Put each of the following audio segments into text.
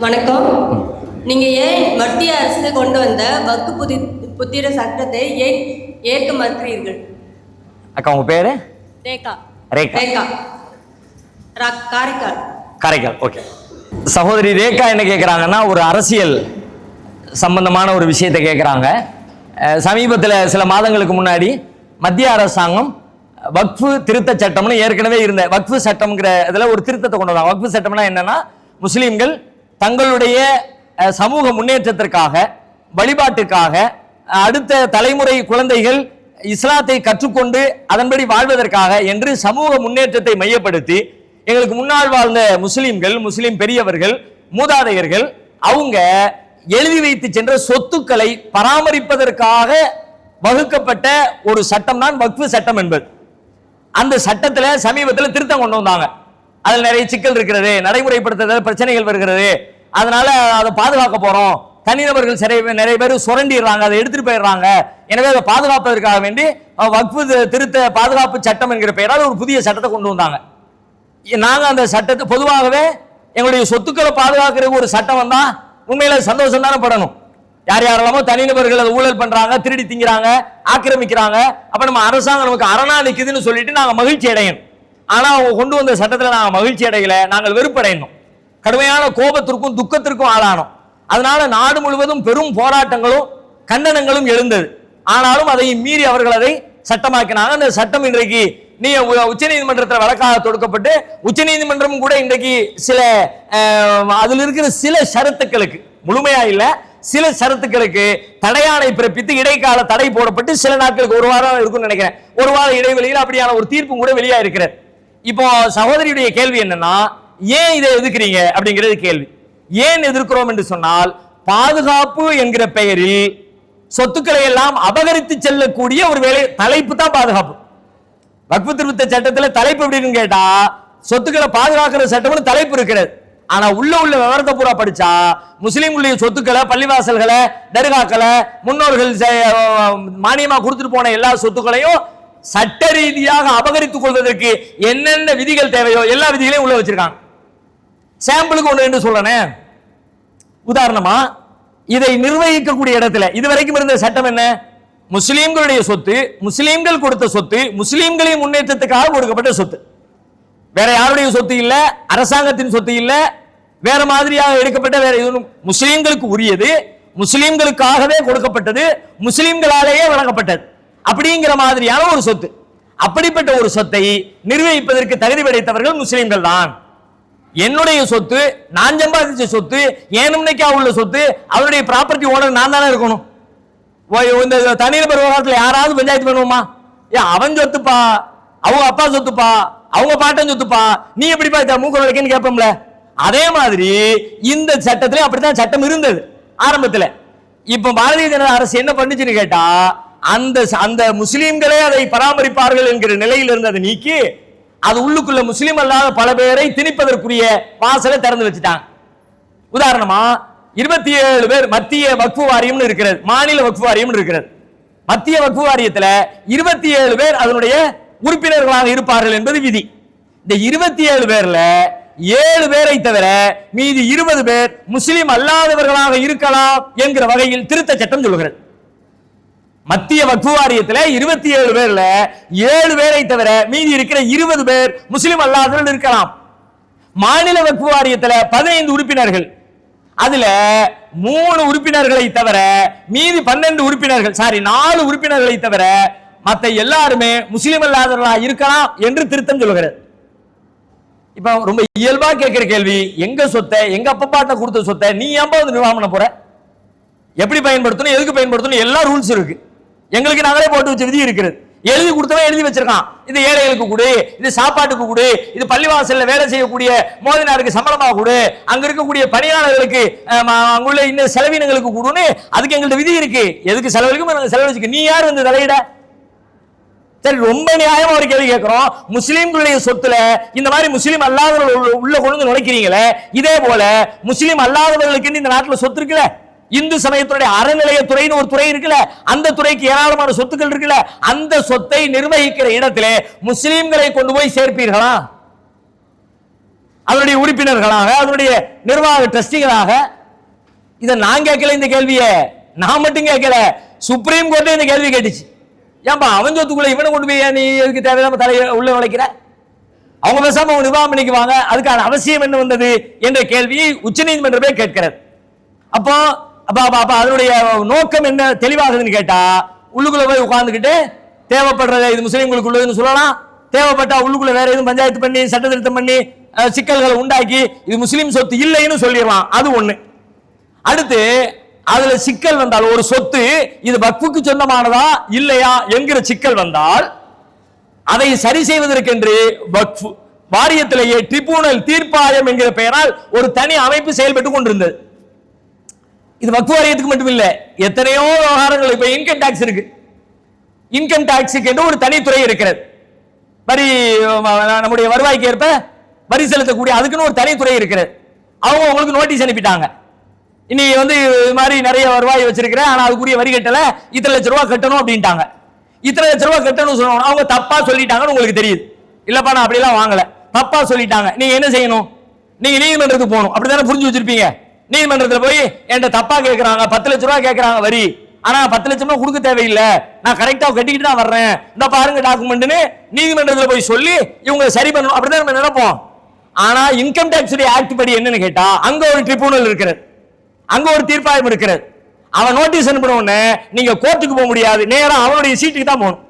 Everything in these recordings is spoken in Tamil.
வணக்கம். நீங்கள் ஏன் மத்திய அரசு கொண்டு வந்த வக்கு புத்திர சட்டத்தை ஏன் ஏற்க மறுக்கிறீர்கள்? அக்கா உங்க பேரு? ரேகா. ரேகா. ரேகா. காரைக்கால். காரைக்கால். ஓகே. சகோதரி ரேகா என்ன கேட்குறாங்கன்னா, ஒரு அரசியல் சம்பந்தமான ஒரு விஷயத்தை கேட்குறாங்க. சமீபத்தில் சில மாதங்களுக்கு முன்னாடி மத்திய அரசாங்கம் வக்ஃபு திருத்த சட்டம்னு ஏற்கனவே இருந்த வக்ஃபு சட்டம்ங்கிற இதில் ஒரு திருத்தத்தை கொண்டு வந்தாங்க. வக்ஃபு சட்டம்னா என்னன்னா, முஸ்லீம்கள் தங்களுடைய சமூக முன்னேற்றத்திற்காக, வழிபாட்டுக்காக, அடுத்த தலைமுறை குழந்தைகள் இஸ்லாத்தை கற்றுக்கொண்டு அதன்படி வாழ்வதற்காக என்று சமூக முன்னேற்றத்தை மையப்படுத்தி எங்களுக்கு முன்னால் வாழ்ந்த முஸ்லீம்கள், முஸ்லீம் பெரியவர்கள், மூதாதையர்கள் அவங்க எழுதி வைத்து சென்ற சொத்துக்களை பராமரிப்பதற்காக வகுக்கப்பட்ட ஒரு சட்டம் தான் வக்ஃபு சட்டம் என்பது. அந்த சட்டத்தில் சமீபத்தில் திருத்தம் கொண்டு வந்தாங்க. அதில் நிறைய சிக்கல் இருக்கிறது, நடைமுறைப்படுத்துறதுல பிரச்சனைகள் வருகிறது, அதனால அதை பாதுகாக்க போறோம். தனிநபர்கள் நிறைய பேர் சுரண்டிடுறாங்க, அதை எடுத்துட்டு போயிடுறாங்க. எனவே அதை பாதுகாப்பதற்காக வேண்டி வக்ஃபு திருத்த பாதுகாப்பு சட்டம் என்கிற பெயரால் ஒரு புதிய சட்டத்தை கொண்டு வந்தாங்க. நாங்கள் அந்த சட்டத்தை பொதுவாகவே எங்களுடைய சொத்துக்களை பாதுகாக்கிற ஒரு சட்டம் வந்தா உண்மையில சந்தோஷம் தானே படணும். யார் யாரெல்லாமோ தனிநபர்கள் அதை ஊழல் பண்றாங்க, திருடி திங்கிறாங்க, ஆக்கிரமிக்கிறாங்க, அப்ப நம்ம அரசாங்கம் நமக்கு அரணா நிக்குதுன்னு சொல்லிட்டு நாங்க மகிழ்ச்சி அடையணும். ஆனா அவங்க கொண்டு வந்த சட்டத்தில் நாங்கள் மகிழ்ச்சி அடையல, நாங்கள் வெறுப்படையணும், கடுமையான கோபத்திற்கும் துக்கத்திற்கும் ஆளானோம். அதனால நாடு முழுவதும் பெரும் போராட்டங்களும் கண்டனங்களும் எழுந்தது. ஆனாலும் அதை மீறி அவர்கள் அதை சட்டமாக்கினாங்க. அந்த சட்டம் இன்றைக்கு உச்ச நீதிமன்றத்தில் வழக்காக தொடுக்கப்பட்டு உச்ச நீதிமன்றம் கூட இன்றைக்கு சில அதில் இருக்கிற சில ஷரத்துக்களுக்கு, முழுமையா இல்ல, சில ஷரத்துக்களுக்கு தடையாணை பிறப்பித்து இடைக்கால தடை போடப்பட்டு சில நாட்களுக்கு, ஒரு வாரம் இருக்கும்னு நினைக்கிறேன், ஒரு வார இடைவெளியில் அப்படியான ஒரு தீர்ப்பும் கூட வெளியா இருக்கிறது. இப்போ சகோதரியுடைய கேள்வி என்னன்னா, ஏன் இதை எதிர்க்கிறீங்க அப்படிங்கிறது கேள்வி. ஏன் எதிர்க்கிறோம் என்று சொன்னால், பாதுகாப்பு என்கிற பெயரில் சொத்துக்களை எல்லாம் அபகரித்து செல்லக்கூடிய ஒரு வேலை தலைப்பு தான் பாதுகாப்பு. வக்ஃபு திருத்த சட்டத்தில் தலைப்பு எப்படின்னு கேட்டா, சொத்துக்களை பாதுகாக்கிற சட்டம்னு தலைப்பு இருக்கிறது. ஆனா உள்ள விவரத்தை பூரா படிச்சா முஸ்லீம்களுடைய சொத்துக்களை, பள்ளிவாசல்களை, தர்காக்களை, முன்னோர்கள் மானியமா கொடுத்துட்டு போன எல்லா சொத்துக்களையும் சட்ட ரீதியாக அபகரித்துக் கொள்வதற்கு என்னென்ன விதிகள் தேவையோ எல்லா விதிகளையும் உள்ள வச்சிருக்காங்க. சாம்பிளுக்கு ஒன்று என்று சொல்லணும். உதாரணமா, இதை நிர்வகிக்கக்கூடிய இடத்துல இதுவரைக்கும் இருந்த சட்டம் என்ன? முஸ்லீம்களுடைய சொத்து, முஸ்லீம்கள் கொடுத்த சொத்து, முஸ்லீம்களின் முன்னேற்றத்துக்காக கொடுக்கப்பட்ட சொத்து, வேற யாருடைய சொத்து இல்ல, அரசாங்கத்தின் சொத்து இல்ல, வேற மாதிரியாக எடுக்கப்பட்ட வேற எதுவும், முஸ்லீம்களுக்கு உரியது, முஸ்லீம்களுக்காகவே கொடுக்கப்பட்டது, முஸ்லீம்களாலேயே வழங்கப்பட்டது, அப்படிங்கிற மாதிரியான ஒரு சொத்து. அப்படிப்பட்ட ஒரு சொத்தை நிர்வகிப்பதற்கு தகுதி படைத்தவர்கள் முஸ்லீம்கள் தான். என்னுடைய சொத்து, நான் சம்பாதிச்ச சொத்து, ஏனும்னைக்கா உள்ள சொத்து, அவருடைய ப்ராப்பர்ட்டி ஓனர் நான் தானே இருக்கணும். இந்த தனிநபர் விவகாரத்தில் யாராவது பஞ்சாயத்து பண்ணுவோமா? அவன் சொத்துப்பா, அவங்க அப்பா சொத்துப்பா, அவங்க பாட்டன் சொத்துப்பா, நீ எப்படி பார்த்தா மூக்க வரைக்கும் கேட்போம்ல. அதே மாதிரி இந்த சட்டத்திலே அப்படித்தான் சட்டம் இருந்தது ஆரம்பத்தில். இப்ப பாரதிய ஜனதா அரசு என்ன பண்ணுச்சுன்னு கேட்டா, அந்த முஸ்லீம்களே அதை பராமரிப்பார்கள் என்கிற நிலையில் இருந்து அதை நீக்கி அது உள்ளுக்குள்ள முஸ்லீம் அல்லாத பல பேரை திணிப்பதற்குரிய வாசலை திறந்து வச்சுட்டாங்க. உதாரணமா, 27 பேர் மத்திய வக்ஃபு வாரியம் இருக்கிறது, மாநில வக்ஃபு வாரியம் இருக்கிறது. மத்திய வக்ஃபு வாரியத்தில் 27 பேர் அதனுடைய உறுப்பினர்களாக இருப்பார்கள் என்பது விதி. இந்த 27 பேர்ல 7 பேரை தவிர மீதி 20 பேர் முஸ்லிம் அல்லாதவர்களாக இருக்கலாம் என்கிற வகையில் திருத்த சட்டம் சொல்கிறது. மத்திய வக்ஃபு வாரியத்தில் 27 பேர்ல 7 பேரை தவிர மீதி இருக்கிற 20 பேர் முஸ்லிம் அல்லாதவர்கள் இருக்கலாம். மாநில வக்ஃபு வாரியத்தில் 15 உறுப்பினர்கள், அதுல 3 உறுப்பினர்களை தவிர மீதி 12 உறுப்பினர்கள், 4 உறுப்பினர்களை தவிர மற்ற எல்லாருமே முஸ்லிம் அல்லாதவர்களாக இருக்கலாம் என்று திருத்தம் சொல்கிறது. இப்ப ரொம்ப இயல்பா கேட்கிற கேள்வி, எங்க சொத்தை, எங்க அப்பா கொடுத்த சொத்தை நீ ஏன் வந்து நிர்வாகம் பண்ண போற? எப்படி பயன்படுத்தணும், எதுக்கு பயன்படுத்தணும், எல்லா ரூல்ஸ் இருக்கு. எங்களுக்கு நாங்களே போட்டு வச்ச விதி இருக்கிறது. எழுதி கொடுத்தவன் எழுதி வச்சிருக்கான், இது ஏழைகளுக்கு கொடு, இது சாப்பாட்டுக்கு கொடு, இது பள்ளிவாசல்ல வேலை செய்யக்கூடிய மோதினாருக்கு சம்பளமாக கொடு, அங்க இருக்கக்கூடிய பணியாளர்களுக்கு அங்குள்ள இன்னும் செலவினங்களுக்கு கொடுன்னு அதுக்கு எங்கள்ட்ட விதி இருக்கு. எதுக்கு செலவழிக்கும் செலவழிச்சுக்க, நீ யார் வந்து தலையிட? சரி, ரொம்ப நியாயமா ஒரு கேள்வி கேட்கிறோம். முஸ்லீம்களுடைய சொத்துல இந்த மாதிரி முஸ்லீம் அல்லாதவர்கள் உள்ள கொண்டு நுழைக்கிறீங்களே, இதே போல முஸ்லீம் அல்லாதவர்களுக்கு இந்த நாட்டில் சொத்து இருக்குல்ல, இந்து சமயத்துடைய அறநிலையத்துறைன்னு ஒரு துறை இருக்குல்ல, அந்த துறைக்கு ஏராளமான சொத்துக்கள் இருக்குல்ல, அந்த சொத்தை நிர்வகிக்கிற இடத்திலே முஸ்லீம்களை கொண்டு போய் சேர்ப்பீர்களா? அதனுடைய உறுப்பினர்களாக, அதனுடைய நிர்வாக ட்ரஸ்டிகளாக. இதை நான் கேட்கல, இந்த கேள்வியை நான் மட்டும் கேட்கல, சுப்ரீம் கோர்ட்டே இந்த கேள்வி கேட்டுச்சு. ஏன்பா அவன் சொத்துக்குள்ள இவனை கொண்டு போய் நீ எதுக்கு தேவையில்லாம தலையை உள்ள நுழைக்கிற? அவங்க பேசாம அவங்க நிர்வாகம் பண்ணிக்குவாங்க, அதுக்கான அவசியம் என்ன வந்தது என்ற கேள்வியை உச்சநீதிமன்றமே கேட்கிறது. அப்போ அதனுடைய நோக்கம் என்ன தெளிவாகுதுன்னு கேட்டா, உள்ளுக்குள்ள போய் உட்கார்ந்துக்கிட்டு தேவைப்படுறத இது முஸ்லீம்களுக்கு உள்ளதுன்னு சொல்லலாம், தேவைப்பட்டா உள்ளுக்குள்ள வேற எதுவும் பஞ்சாயத்து பண்ணி சட்ட திருத்தம் பண்ணி சிக்கல்களை உண்டாக்கி இது முஸ்லீம் சொத்து இல்லைன்னு சொல்லிடலாம். அது ஒண்ணு. அடுத்து அதுல சிக்கல் வந்தால், ஒரு சொத்து இது வக்ஃபுக்கு சொந்தமானதா இல்லையா என்கிற சிக்கல் வந்தால், அதை சரி செய்வதற்கென்று வக்ஃப் வாரியத்திலேயே ட்ரிபியூனல் தீர்ப்பாயம் என்கிற பெயரால் ஒரு தனி அமைப்பு செயல்பட்டு கொண்டிருந்தது. இது வக்ஃப் வாரியத்துக்கு மட்டும் இல்ல, எத்தனையோ விவகாரங்கள். இப்ப இன்கம் டாக்ஸ் இருக்கு, இன்கம் டாக்ஸுக்கு என்று ஒரு தனித்துறை இருக்கிறது. வரி நம்முடைய வருவாய்க்கு ஏற்ப வரி செலுத்தக்கூடிய அதுக்குன்னு ஒரு தனித்துறை இருக்கிறது. அவங்க உங்களுக்கு நோட்டீஸ் அனுப்பிட்டாங்க, இனி இது மாதிரி நிறைய வருவாய் வச்சிருக்கிறேன், ஆனா அதுக்குரிய வரி கட்டல, இத்தனை லட்சம் ரூபாய் கட்டணும் அப்படின்ட்டாங்க. இத்தனை லட்சம் ரூபாய் கட்டணும் சொன்னோம், அவங்க தப்பா சொல்லிட்டாங்கன்னு உங்களுக்கு தெரியுது. இல்லப்பா நான் அப்படிலாம் வாங்கல, தப்பா சொல்லிட்டாங்க. நீங்க என்ன செய்யணும்? நீங்க நீதிமன்றத்துக்கு போகணும். அப்படித்தானே புரிஞ்சு வச்சிருப்பீங்க. நீதிமன்றத்தில் போய் என்கிட்ட தப்பா கேட்கறாங்க, 10 லட்சம் ரூபாய் கேட்கறாங்க வரி, ஆனா 10 லட்சம் ரூபாய் கொடுக்க தேவையில்லை, நான் கரெக்டா கட்டிக்கிட்டு தான் வர்றேன், இந்த பாருங்க டாக்குமெண்ட்னு நீதிமன்றத்தில் போய் சொல்லி இவங்க சரி பண்ணணும். அப்படிதான் நம்ம நினைப்போம். ஆனா இன்கம் டாக்ஸ் ஆக்ட் படி என்னன்னு கேட்டா, அங்க ஒரு ட்ரிபியூனல் இருக்கிறது, அங்க ஒரு தீர்ப்பாயம் இருக்கிறது. அவன் நோட்டீஸ் அனுப்பின உடனே நீங்க கோர்ட்டுக்கு போக முடியாது, நேரா அவனுடைய சீட்டுக்கு தான் போகணும்,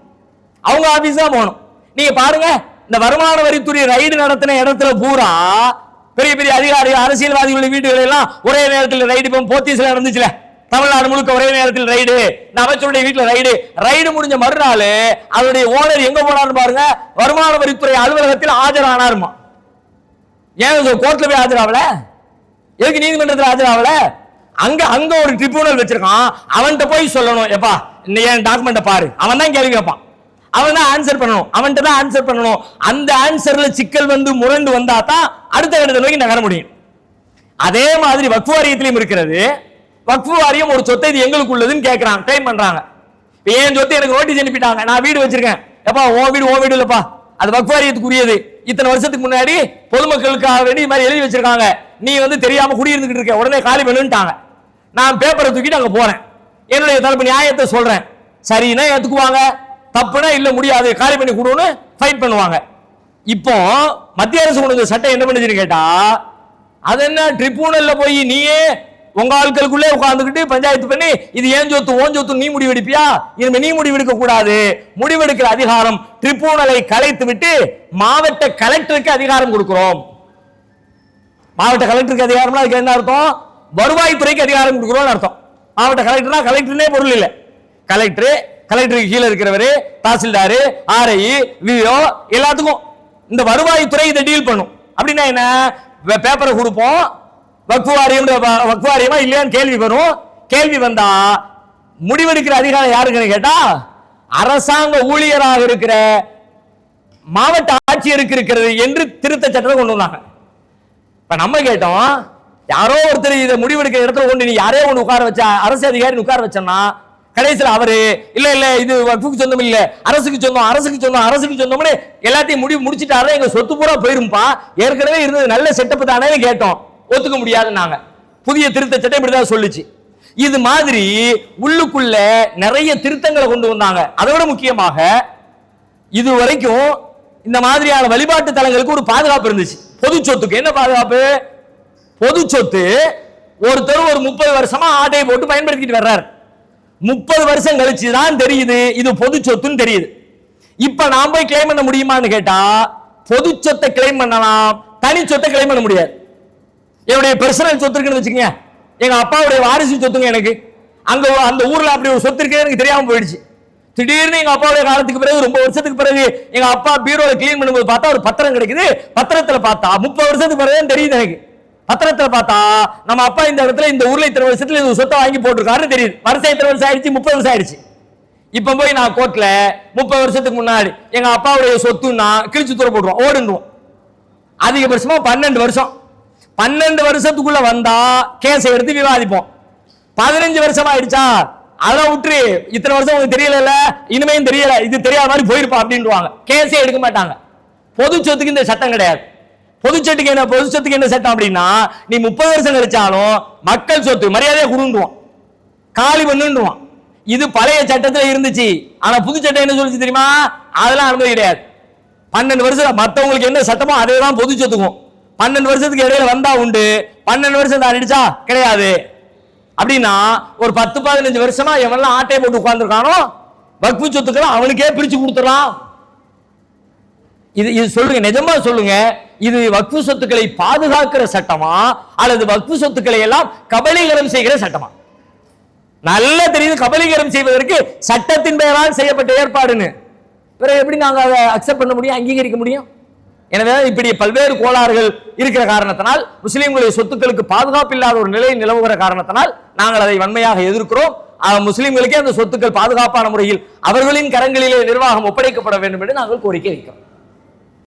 அவங்க ஆபீஸ் தான் போகணும். நீங்க பாருங்க, இந்த வருமான வரித்துறை ரைடு நடத்தின இடத்துல பூரா பெரிய பெரிய அதிகாரிகள் அரசியல்வாதிகளுடைய வீடுகள் எல்லாம் ஒரே நேரத்தில் ரைடு. இப்போ போத்தீஸ்ல நடந்துச்சுல, தமிழ்நாடு முழுக்க ஒரே நேரத்தில் ரைடு, அமைச்சருடைய வீட்டில் ரைடு. ரைடு முடிஞ்ச மறுநாள் அவருடைய ஓனர் எங்க போனாரு பாருங்க, வருமான வரித்துறை அலுவலகத்தில் ஆஜரானாருமா. ஏன் கோர்ட்ல போய் ஆஜராகல? எதுக்கு நீதிமன்றத்தில் ஆஜராகல? அங்க ஒரு ட்ரிபியூனல் வச்சிருக்கான், அவன்கிட்ட போய் சொல்லணும், எப்பா என் டாக்குமெண்ட்டை பாரு. அவன் தான் கேள்வி கேட்பான், அவன் தான் ஆன்சர் பண்ணணும், அவன்கிட்ட தான் ஆன்சர் பண்ணணும். அந்த ஆன்சர்ல சிக்கல் முரண்டு வந்தா தான் அடுத்த கட்டத்தை நோக்கி நகர முடியும். அதே மாதிரி வக்ஃப் வாரியத்திலும் இருக்கிறது. வக்ஃப் வாரியம் ஒரு சொத்தை இது எங்களுக்கு உள்ளதுன்னு கேட்கறாங்க, கிளைம் பண்றாங்க. என் சொத்து எனக்கு நோட்டீஸ் அனுப்பிட்டாங்க, நான் வீடு வச்சிருக்கேன், எப்பா உன் வீடு இல்லப்பா, அது வக்ஃப் வாரியத்துக்குரியது, இத்தனை வருஷத்துக்கு முன்னாடி பொதுமக்களுக்காக வேண்டி இது மாதிரி எழுதி வச்சிருக்காங்க, நீ தெரியாம குடியிருந்துகிட்டு இருக்க, உடனே காலி பண்ணுட்டாங்க. நான் பேப்பரை தூக்கிட்டு அங்க போறேன், என்னுடைய தரப்பு நியாயத்தை சொல்றேன், சரின்னா ஏத்துக்குவாங்க, தப்புனா இல்ல முடியாது காலி பண்ணி கொடுன்னு ஃபைட் பண்ணுவாங்க. இப்போ மத்திய அரசு கொண்டு வந்த சட்டம் என்ன பண்ணுச்சுன்னு கேட்டா, அது என்ன ட்ரிபியூனல்ல போய் நீயே உங்க ஆட்களுக்குள்ளே உட்கார்ந்துக்கிட்டு பஞ்சாயத்து பண்ணி இது ஏன் சொத்து ஓன் சொத்து நீ முடிவெடுப்பியா? இனிமே நீ முடிவெடுக்க கூடாது, முடிவெடுக்கிற அதிகாரம் ட்ரிபியூனலை கலைத்து விட்டு மாவட்ட கலெக்டருக்கு அதிகாரம் கொடுக்கிறோம். மாவட்ட கலெக்டருக்கு அதிகாரம்னா அதுக்கு என்ன அர்த்தம்? வருவாய்த்துறைக்கு அதிகாரம் கொடுக்கிறோம் அர்த்தம். மாவட்ட கலெக்டர்னா கலெக்டர்னே பொருள் இல்லை, கலெக்டருக்கு கீழே இருக்கிறவரு, தாசில்தாரு, ஆர்ஐ, விஓ எல்லாத்துக்கும் இந்த வருவாய்த்துறை இதை டீல் பண்ணும். அப்படின்னா என்ன? பேப்பரை கொடுப்போம், வக்ஃப் வாரியமா இல்லையான்னு கேள்வி வரும். கேள்வி வந்தா முடிவெடுக்கிற அதிகாரம் யாருக்குன்னு கேட்டா, அரசாங்க ஊழியராக இருக்கிற மாவட்ட ஆட்சியருக்கு இருக்கிறது என்று திருத்த சட்டத்தை கொண்டு வந்தாங்க. இப்ப நம்ம கேட்டோம், யாரோ ஒருத்தர் இதை முடிவெடுக்கிற இடத்துல கொண்டு நீ யாரே ஒன்று உட்கார வச்சா, அரசு அதிகாரி உட்கார வச்சோம்னா கடைசியில் அவரு இல்ல இது வக்ஃபுக்கு சொந்தம் இல்ல, அரசுக்கு சொந்தம்னு எல்லாத்தையும் முடிச்சுட்டாரு, எங்க சொத்து பூரா போயிருப்பா, ஏற்கனவே இருந்தது நல்ல செட்டப் தானே கேட்டோம், ஒத்துக்க முடியாதுன்னாங்க. புதிய திருத்த சட்டம் இப்படிதான் சொல்லுச்சு. இது மாதிரி உள்ளுக்குள்ள நிறைய திருத்தங்களை கொண்டு வந்தாங்க. அதை விட முக்கியமாக இது வரைக்கும் இந்த மாதிரியான வழிபாட்டு தலங்களுக்கு ஒரு பாதுகாப்பு இருந்துச்சு. பொது சொத்துக்கு என்ன பாதுகாப்பு? பொது சொத்து ஒருத்தர் ஒரு 30 வருஷமா ஆட்டையை போட்டு பயன்படுத்திட்டு வர்றாரு, 30 வருஷம் கழிச்சு தான் தெரியுது இது பொது சொத்துன்னு தெரியுது. இப்ப நான் போய் கிளைம் பண்ண முடியுமான்னு கேட்டா, பொது சொத்தை கிளைம் பண்ணலாம், தனி சொத்தை கிளைம் பண்ண முடியாது. என்னுடைய பர்சனல் சொத்து இருக்குன்னு வச்சுக்கோங்க, எங்க அப்பாவுடைய வாரிசு சொத்துங்க, எனக்கு அங்க அந்த ஊர்ல அப்படி ஒரு சொத்து இருக்கு எனக்கு தெரியாம போயிடுச்சு. திடீர்னு எங்க அப்பாவுடைய காலத்துக்கு பிறகு ரொம்ப வருஷத்துக்கு பிறகு எங்க அப்பா பீரோல கிளீன் பண்ணும்போது பார்த்தா ஒரு பத்திரம் கிடைக்குது. பத்திரத்துல பார்த்தா 30 வருஷத்துக்கு பிறகு தெரியுது எனக்கு. பத்திரத்துல பார்த்தா நம்ம அப்பா இந்த இடத்துல இந்த ஊர்ல இத்தனை வருஷத்துல இந்த சொத்தை வாங்கி போட்டிருக்காருன்னு தெரியுது. வருஷம் இத்தனை வருஷம் ஆயிடுச்சு, 30 வருஷம் ஆயிடுச்சு. இப்ப போய் நான் கோர்ட்ல 30 வருஷத்துக்கு முன்னாடி எங்க அப்பாவுடைய சொத்துன்னா கிழிச்சு தூர போட்டுருவோம், ஓடுவோம். அதிகபட்சமா 12 வருஷம், 12 வருஷத்துக்குள்ள வந்தா கேஸை எடுத்து விவாதிப்போம். 15 வருஷம் ஆயிடுச்சா, அதெல்லாம் விட்டுரு, இத்தனை வருஷம் உங்களுக்கு தெரியல, இனிமையும் தெரியல, இது தெரியாத மாதிரி போயிருப்பா அப்படின்வாங்க, கேஸே எடுக்க மாட்டாங்க. பொது சொத்துக்கு இந்த சட்டம் கிடையாது. பொதுச்சட்டுக்கு என்ன, பொது சொத்துக்கு என்ன சட்டம் அப்படின்னா, நீ 30 வருஷம் கழிச்சாலும் மக்கள் சொத்து மரியாதையை கொடுண்டுவான், காலி பண்ணுவான். இது பழைய சட்டத்தில் இருந்துச்சு. ஆனா புது சட்டம் என்ன சொல்லுச்சு தெரியுமா? அதெல்லாம் அனுமதி கிடையாது. 12 வருஷம் மற்றவங்களுக்கு என்ன சட்டமோ அதே தான் பொது சொத்துக்கும். 12 வருஷத்துக்கு இடையில வந்தா உண்டு, 12 வருஷம் தான் அடிச்சா கிடையாது. அப்படின்னா ஒரு 10-15 வருஷமா எவெல்லாம் ஆட்டையை போட்டு உட்கார்ந்துருக்கானோ வக்ஃபு சொத்துக்களை அவனுக்கே பிரிச்சு கொடுத்துடலாம். இது சொல்லுங்க, நிஜமா சொல்லுங்க, இது வக்ஃபு சொத்துக்களை பாதுகாக்கிற சட்டமா அல்லது வக்ஃபு சொத்துக்களை எல்லாம் கபலீகரம் செய்கிற சட்டமா? நல்ல தெரியுது கபலீகரம் செய்வதற்கு சட்டத்தின் பெயரால் செய்யப்பட்ட ஏற்பாடுன்னு. பிறகு எப்படி நாங்க அதை அக்செப்ட் பண்ண முடியும், அங்கீகரிக்க முடியும்? எனவே இப்படி பல்வேறு கோளாறுகள் இருக்கிற காரணத்தினால், முஸ்லிம்களுடைய சொத்துக்களுக்கு பாதுகாப்பு இல்லாத ஒரு நிலை நிலவுகிற காரணத்தினால் நாங்கள் அதை வன்மையாக எதிர்க்கிறோம். முஸ்லிம்களுக்கே அந்த சொத்துக்கள் பாதுகாப்பான முறையில் அவர்களின் கரங்களிலே நிர்வாகம் ஒப்படைக்கப்பட வேண்டும் என்று நாங்கள் கோரிக்கை வைக்கிறோம்.